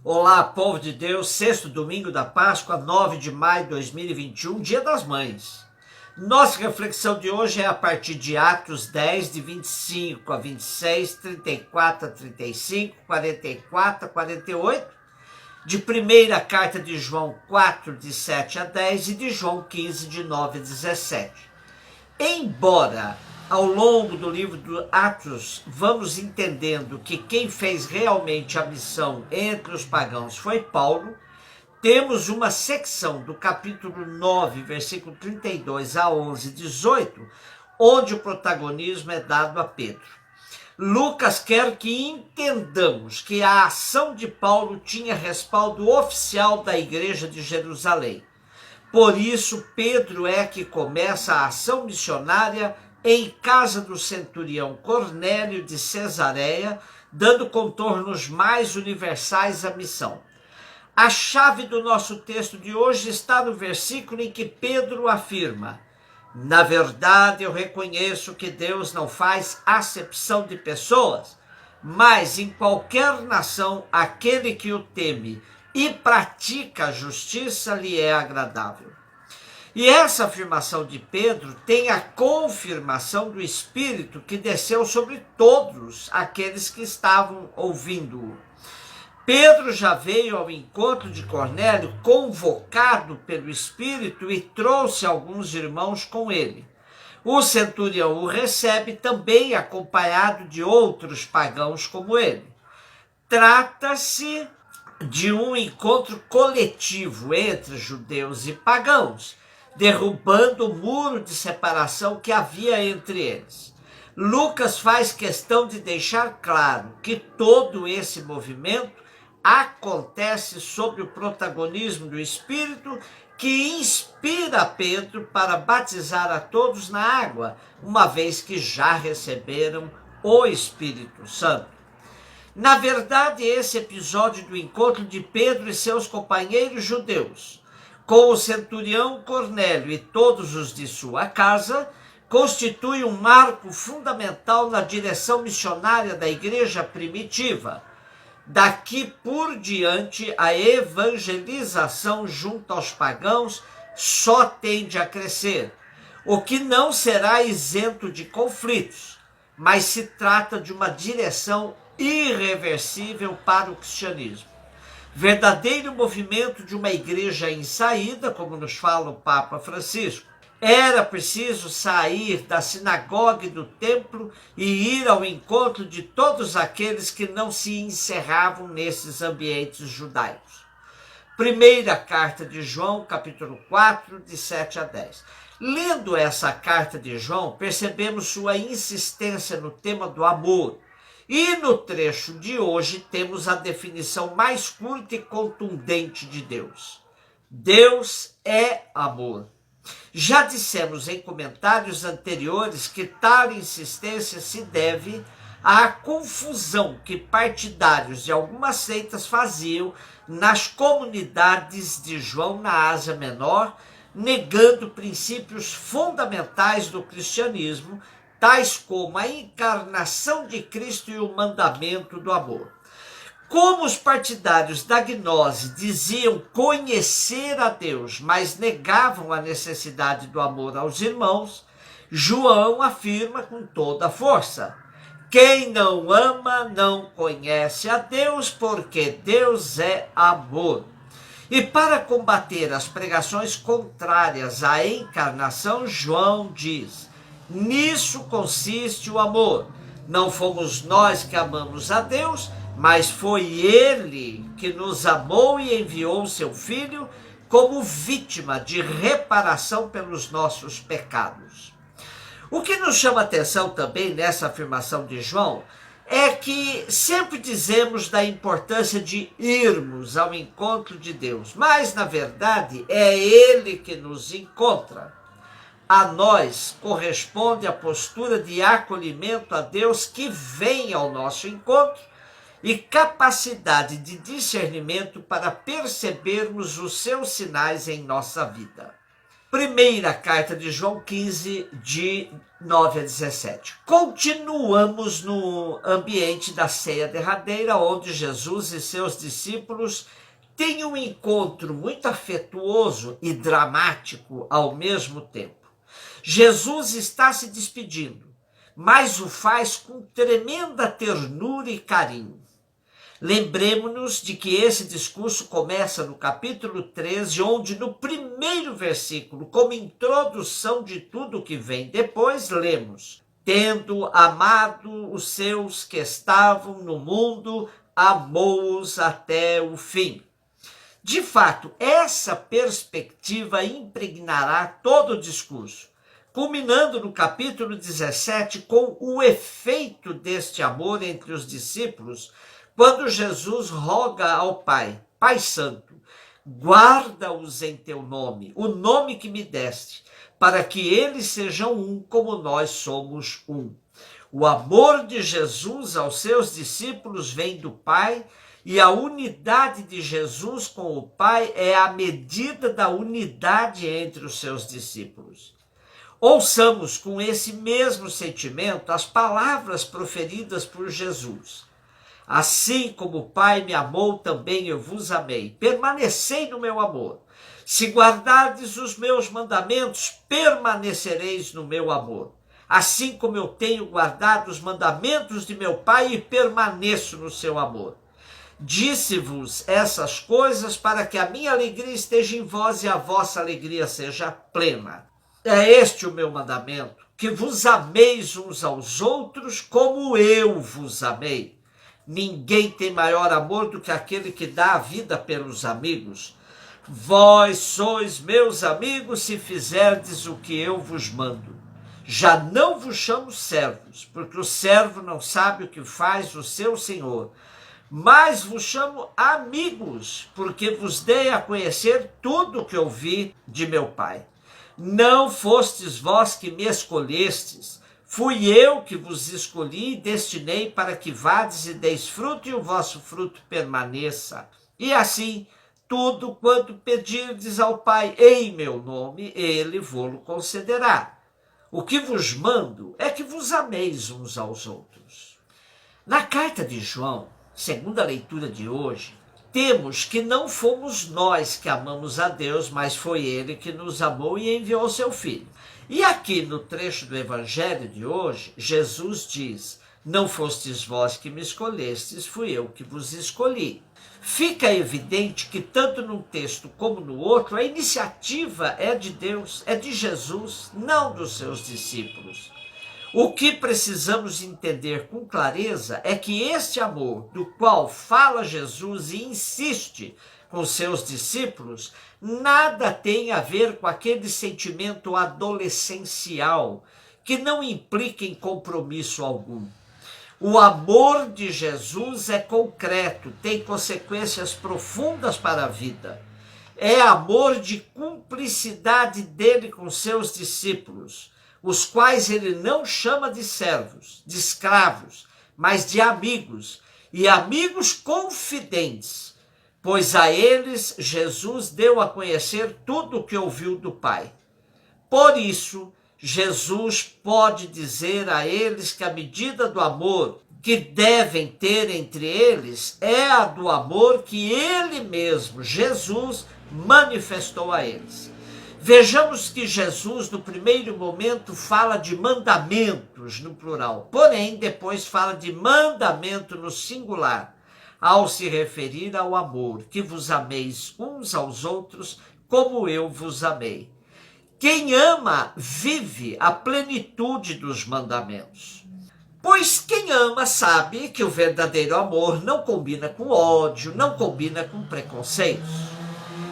Olá, povo de Deus, sexto domingo da Páscoa, 9 de maio de 2021, Dia das Mães. Nossa reflexão de hoje é a partir de Atos 10, de 25 a 26, 34 a 35, 44 a 48, de primeira carta de João 4, de 7 a 10 e de João 15, de 9 a 17. Embora ao longo do livro de Atos vamos entendendo que quem fez realmente a missão entre os pagãos foi Paulo, temos uma secção do capítulo 9, versículo 32 a 11, 18, onde o protagonismo é dado a Pedro. Lucas quer que entendamos que a ação de Paulo tinha respaldo oficial da igreja de Jerusalém. Por isso, Pedro é que começa a ação missionária em casa do centurião Cornélio de Cesareia, dando contornos mais universais à missão. A chave do nosso texto de hoje está no versículo em que Pedro afirma: na verdade, eu reconheço que Deus não faz acepção de pessoas, mas em qualquer nação, aquele que o teme e pratica a justiça lhe é agradável. E essa afirmação de Pedro tem a confirmação do Espírito que desceu sobre todos aqueles que estavam ouvindo-o. Pedro já veio ao encontro de Cornélio convocado pelo Espírito e trouxe alguns irmãos com ele. O centurião o recebe também acompanhado de outros pagãos como ele. Trata-se de um encontro coletivo entre judeus e pagãos, derrubando o muro de separação que havia entre eles. Lucas faz questão de deixar claro que todo esse movimento acontece sob o protagonismo do Espírito, que inspira Pedro para batizar a todos na água, uma vez que já receberam o Espírito Santo. Na verdade, esse episódio do encontro de Pedro e seus companheiros judeus com o centurião Cornélio e todos os de sua casa constitui um marco fundamental na direção missionária da igreja primitiva. Daqui por diante, a evangelização junto aos pagãos só tende a crescer, o que não será isento de conflitos, mas se trata de uma direção irreversível para o cristianismo. Verdadeiro movimento de uma igreja em saída, como nos fala o Papa Francisco. Era preciso sair da sinagoga e do templo e ir ao encontro de todos aqueles que não se encerravam nesses ambientes judaicos. Primeira carta de João, capítulo 4, de 7 a 10. Lendo essa carta de João, percebemos sua insistência no tema do amor. E no trecho de hoje temos a definição mais curta e contundente de Deus. Deus é amor. Já dissemos em comentários anteriores que tal insistência se deve à confusão que partidários de algumas seitas faziam nas comunidades de João na Ásia Menor, negando princípios fundamentais do cristianismo, tais como a encarnação de Cristo e o mandamento do amor. Como os partidários da gnose diziam conhecer a Deus, mas negavam a necessidade do amor aos irmãos, João afirma com toda a força: quem não ama não conhece a Deus, porque Deus é amor. E para combater as pregações contrárias à encarnação, João diz: nisso consiste o amor. Não fomos nós que amamos a Deus, mas foi Ele que nos amou e enviou seu Filho como vítima de reparação pelos nossos pecados. O que nos chama atenção também nessa afirmação de João é que sempre dizemos da importância de irmos ao encontro de Deus, mas na verdade é Ele que nos encontra. A nós corresponde a postura de acolhimento a Deus que vem ao nosso encontro e capacidade de discernimento para percebermos os seus sinais em nossa vida. Primeira carta de João 15, de 9 a 17. Continuamos no ambiente da ceia derradeira, onde Jesus e seus discípulos têm um encontro muito afetuoso e dramático ao mesmo tempo. Jesus está se despedindo, mas o faz com tremenda ternura e carinho. Lembremos-nos de que esse discurso começa no capítulo 13, onde no primeiro versículo, como introdução de tudo que vem depois, lemos: tendo amado os seus que estavam no mundo, amou-os até o fim. De fato, essa perspectiva impregnará todo o discurso, culminando no capítulo 17 com o efeito deste amor entre os discípulos, quando Jesus roga ao Pai: Pai Santo, guarda-os em teu nome, o nome que me deste, para que eles sejam um como nós somos um. O amor de Jesus aos seus discípulos vem do Pai, e a unidade de Jesus com o Pai é a medida da unidade entre os seus discípulos. Ouçamos com esse mesmo sentimento as palavras proferidas por Jesus: assim como o Pai me amou, também eu vos amei. Permanecei no meu amor. Se guardardes os meus mandamentos, permanecereis no meu amor. Assim como eu tenho guardado os mandamentos de meu Pai e permaneço no seu amor. Disse-vos essas coisas para que a minha alegria esteja em vós e a vossa alegria seja plena. É este o meu mandamento, que vos ameis uns aos outros como eu vos amei. Ninguém tem maior amor do que aquele que dá a vida pelos amigos. Vós sois meus amigos se fizerdes o que eu vos mando. Já não vos chamo servos, porque o servo não sabe o que faz o seu senhor, mas vos chamo amigos, porque vos dei a conhecer tudo o que ouvi de meu Pai. Não fostes vós que me escolhestes, fui eu que vos escolhi e destinei para que vades e deis fruto e o vosso fruto permaneça. E assim, tudo quanto pedirdes ao Pai em meu nome, ele vô-lo concederá. O que vos mando é que vos ameis uns aos outros. Na carta de João, segundo a leitura de hoje, temos que não fomos nós que amamos a Deus, mas foi ele que nos amou e enviou seu Filho. E aqui no trecho do Evangelho de hoje, Jesus diz: não fostes vós que me escolhestes, fui eu que vos escolhi. Fica evidente que tanto num texto como no outro, a iniciativa é de Deus, é de Jesus, não dos seus discípulos. O que precisamos entender com clareza é que este amor, do qual fala Jesus e insiste com seus discípulos, nada tem a ver com aquele sentimento adolescencial que não implica em compromisso algum. O amor de Jesus é concreto, tem consequências profundas para a vida. É amor de cumplicidade dele com seus discípulos, os quais ele não chama de servos, de escravos, mas de amigos, e amigos confidentes, pois a eles Jesus deu a conhecer tudo o que ouviu do Pai. Por isso, Jesus pode dizer a eles que a medida do amor que devem ter entre eles é a do amor que ele mesmo, Jesus, manifestou a eles. Vejamos que Jesus, no primeiro momento, fala de mandamentos no plural, porém, depois fala de mandamento no singular, ao se referir ao amor, que vos ameis uns aos outros como eu vos amei. Quem ama vive a plenitude dos mandamentos. Pois quem ama sabe que o verdadeiro amor não combina com ódio, não combina com preconceitos.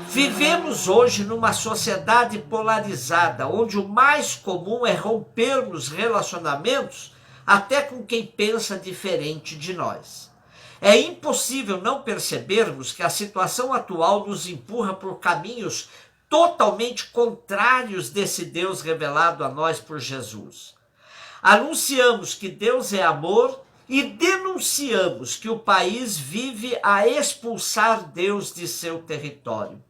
Vivemos hoje numa sociedade polarizada, onde o mais comum é rompermos relacionamentos até com quem pensa diferente de nós. É impossível não percebermos que a situação atual nos empurra por caminhos totalmente contrários desse Deus revelado a nós por Jesus. Anunciamos que Deus é amor e denunciamos que o país vive a expulsar Deus de seu território.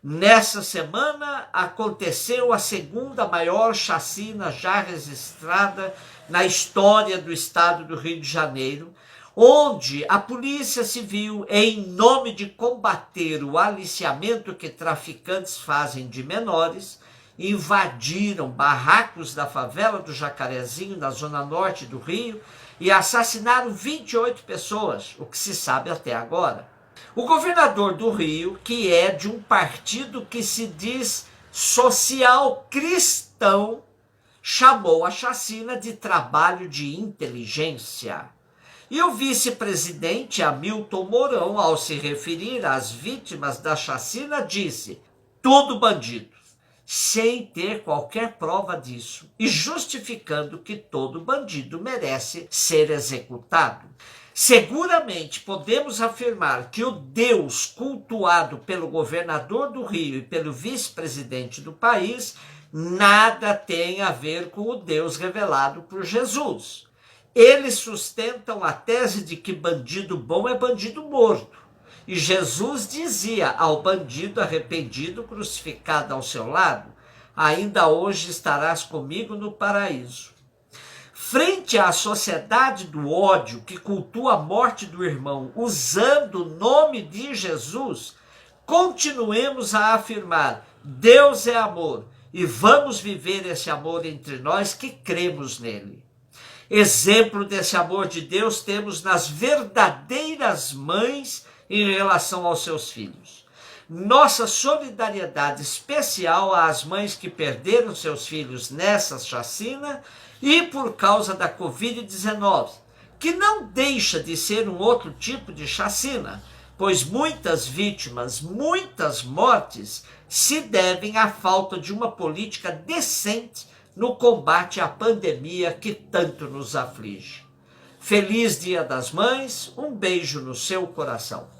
Nessa semana aconteceu a segunda maior chacina já registrada na história do estado do Rio de Janeiro, onde a Polícia Civil, em nome de combater o aliciamento que traficantes fazem de menores, invadiram barracos da favela do Jacarezinho, na zona norte do Rio, e assassinaram 28 pessoas, o que se sabe até agora. O governador do Rio, que é de um partido que se diz social cristão, chamou a chacina de trabalho de inteligência. E o vice-presidente Hamilton Mourão, ao se referir às vítimas da chacina, disse: tudo bandido, sem ter qualquer prova disso e justificando que todo bandido merece ser executado. Seguramente podemos afirmar que o Deus cultuado pelo governador do Rio e pelo vice-presidente do país nada tem a ver com o Deus revelado por Jesus. Eles sustentam a tese de que bandido bom é bandido morto. E Jesus dizia ao bandido arrependido crucificado ao seu lado: ainda hoje estarás comigo no paraíso. Frente à sociedade do ódio que cultua a morte do irmão usando o nome de Jesus, continuemos a afirmar: Deus é amor, e vamos viver esse amor entre nós que cremos nele. Exemplo desse amor de Deus temos nas verdadeiras mães em relação aos seus filhos. Nossa solidariedade especial às mães que perderam seus filhos nessa chacina e por causa da Covid-19, que não deixa de ser um outro tipo de chacina, pois muitas vítimas, muitas mortes se devem à falta de uma política decente no combate à pandemia que tanto nos aflige. Feliz Dia das Mães, um beijo no seu coração.